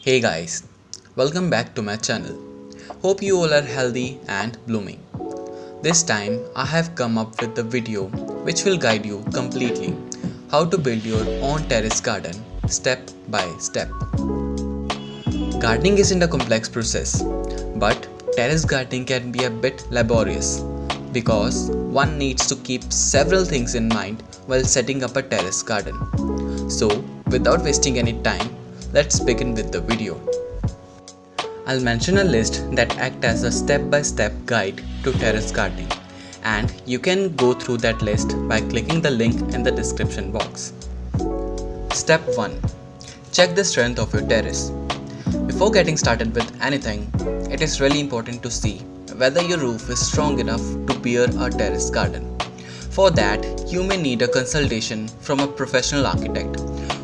Hey guys, welcome back to my channel. Hope you all are healthy and blooming. This time I have come up with a video which will guide you completely how to build your own terrace garden step by step. Gardening isn't a complex process, but terrace gardening can be a bit laborious because one needs to keep several things in mind while setting up a terrace garden. So, without wasting any time, let's begin with the video. I'll mention a list that acts as a step-by-step guide to terrace gardening, and you can go through that list by clicking the link in the description box. Step 1. Check the strength of your terrace. Before getting started with anything, it is really important to see whether your roof is strong enough to bear a terrace garden. For that, you may need a consultation from a professional architect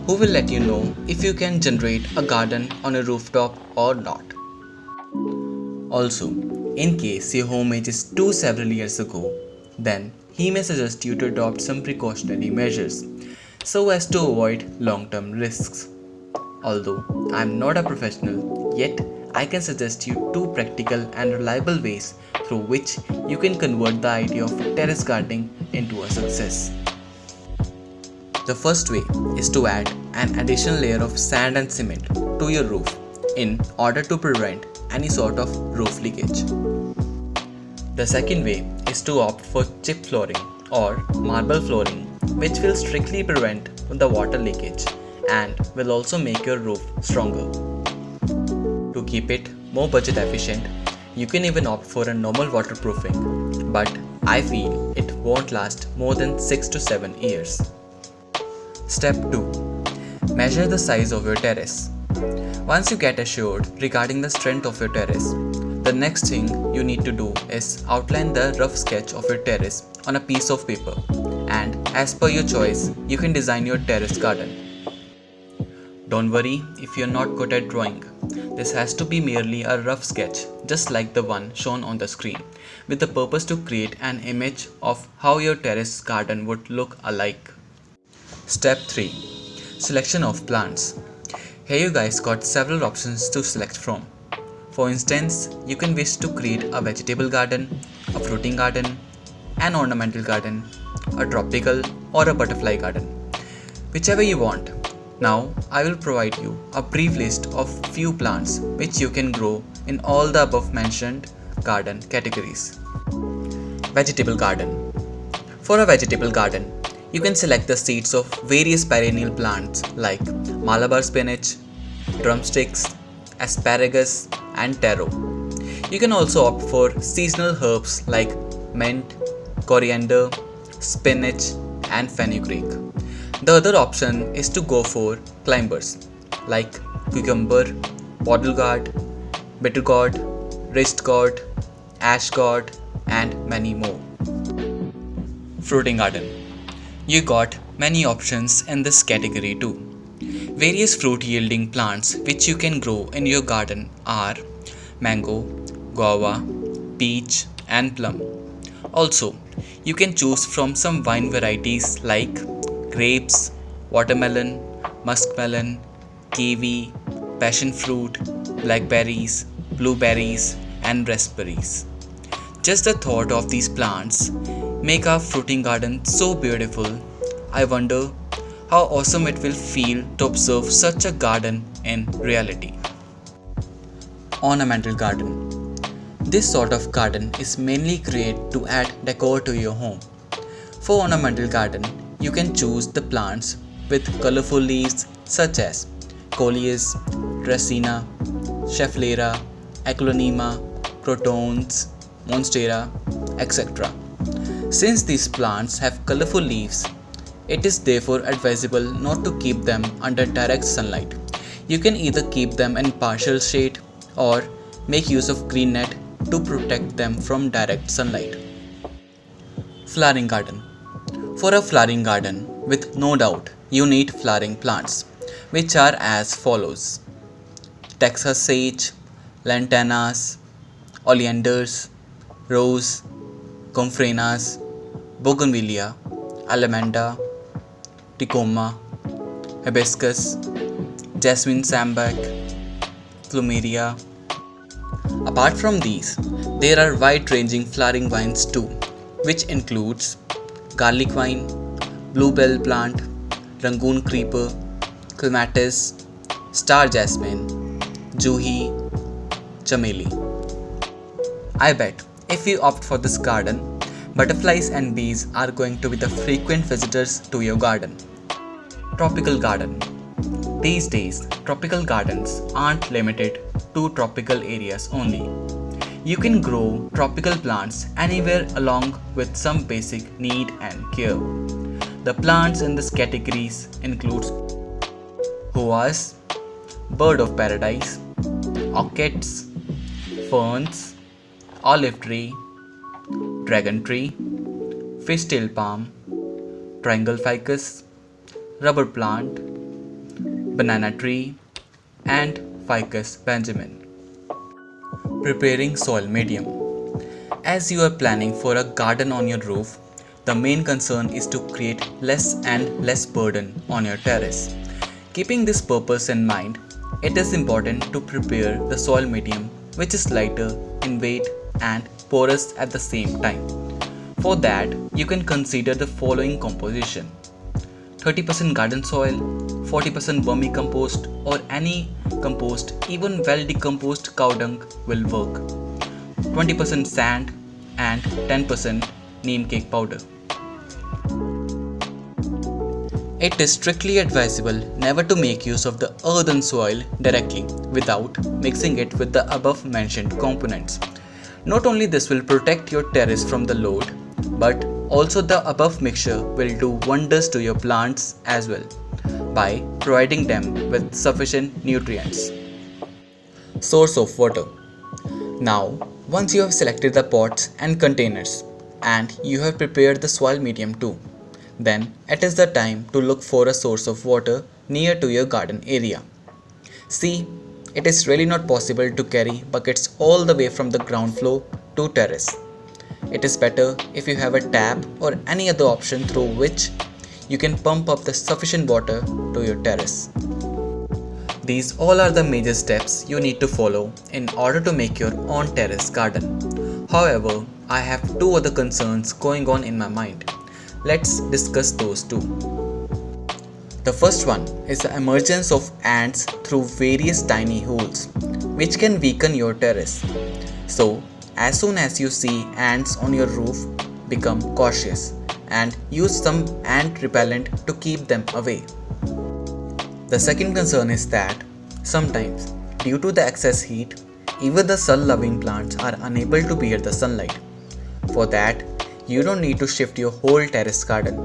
who will let you know if you can generate a garden on a rooftop or not. Also, in case your home ages too several years ago, then he may suggest you to adopt some precautionary measures so as to avoid long-term risks. Although I am not a professional, yet I can suggest you two practical and reliable ways through which you can convert the idea of terrace gardening into a success. The first way is to add an additional layer of sand and cement to your roof in order to prevent any sort of roof leakage. The second way is to opt for chip flooring or marble flooring, which will strictly prevent the water leakage and will also make your roof stronger. To keep it more budget efficient, you can even opt for a normal waterproofing, but I feel it won't last more than 6 to 7 years. Step 2. Measure the size of your terrace. Once you get assured regarding the strength of your terrace, the next thing you need to do is outline the rough sketch of your terrace on a piece of paper, and as per your choice, you can design your terrace garden. Don't worry if you're not good at drawing. This has to be merely a rough sketch, just like the one shown on the screen, with the purpose to create an image of how your terrace garden would look alike. Step 3. Selection of plants. Here you guys got several options to select from. For instance, you can wish to create a vegetable garden, a fruiting garden, an ornamental garden, a tropical or a butterfly garden. Whichever you want. Now, I will provide you a brief list of few plants which you can grow in all the above mentioned garden categories. Vegetable garden. For a vegetable garden, you can select the seeds of various perennial plants like Malabar spinach, drumsticks, asparagus, and taro. You can also opt for seasonal herbs like mint, coriander, spinach, and fenugreek. The other option is to go for climbers like cucumber, bottle gourd, bitter gourd, wrist gourd, ash gourd, and many more. Fruiting garden. You got many options in this category too. Various fruit yielding plants which you can grow in your garden are mango, guava, peach, and plum. Also, you can choose from some wine varieties like grapes, watermelon, muskmelon, kiwi, passion fruit, blackberries, blueberries, and raspberries. Just the thought of these plants make our fruiting garden so beautiful. I wonder how awesome it will feel to observe such a garden in reality. Ornamental garden. This sort of garden is mainly created to add decor to your home. For ornamental garden, you can choose the plants with colorful leaves such as coleus, dracena, schefflera, aglaonema, crotones, monstera, etc. Since these plants have colorful leaves, it is therefore advisable not to keep them under direct sunlight. You can either keep them in partial shade or make use of green net to protect them from direct sunlight. Flowering garden. For a flowering garden, with no doubt, you need flowering plants, which are as follows: Texas sage, lantanas, oleanders, rose, gomphrena, bougainvillea, alamanda, ticoma, hibiscus, jasmine sambac, plumeria. Apart from these, there are wide-ranging flowering vines too, which includes garlic vine, bluebell plant, rangoon creeper, clematis, star jasmine, juhi, chameli. I bet if you opt for this garden, butterflies and bees are going to be the frequent visitors to your garden. Tropical garden. These days, tropical gardens aren't limited to tropical areas only. You can grow tropical plants anywhere along with some basic need and care. The plants in this categories include huas, bird of paradise, orchids, ferns, olive tree, dragon tree, fishtail palm, triangle ficus, rubber plant, banana tree, and ficus benjamin. Preparing soil medium. As you are planning for a garden on your roof, the main concern is to create less and less burden on your terrace. Keeping this purpose in mind, it is important to prepare the soil medium which is lighter in weight and porous at the same time. For that, you can consider the following composition: 30% garden soil, 40% vermicompost or any compost, even well decomposed cow dung will work, 20% sand and 10% neem cake powder. It is strictly advisable never to make use of the earthen soil directly without mixing it with the above mentioned components. Not only this will protect your terrace from the load, but also the above mixture will do wonders to your plants as well by providing them with sufficient nutrients. Source of water. Now, once you have selected the pots and containers and you have prepared the soil medium too, then it is the time to look for a source of water near to your garden area. See, it is really not possible to carry buckets all the way from the ground floor to terrace. It is better if you have a tap or any other option through which you can pump up the sufficient water to your terrace. These all are the major steps you need to follow in order to make your own terrace garden. However, I have two other concerns going on in my mind. Let's discuss those two. The first one is the emergence of ants through various tiny holes, which can weaken your terrace. So, as soon as you see ants on your roof, become cautious and use some ant repellent to keep them away. The second concern is that sometimes, due to the excess heat, even the sun-loving plants are unable to bear the sunlight. For that, you don't need to shift your whole terrace garden.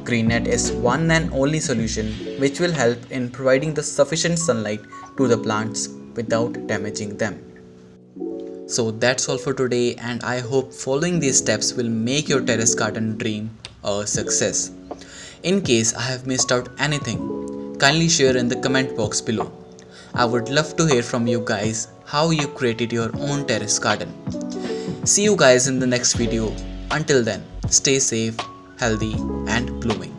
Green net is one and only solution which will help in providing the sufficient sunlight to the plants without damaging them. So that's all for today, and I hope following these steps will make your terrace garden dream a success. In case I have missed out anything, kindly share in the comment box below. I would love to hear from you guys how you created your own terrace garden. See you guys in the next video. Until then, stay safe, healthy and blooming.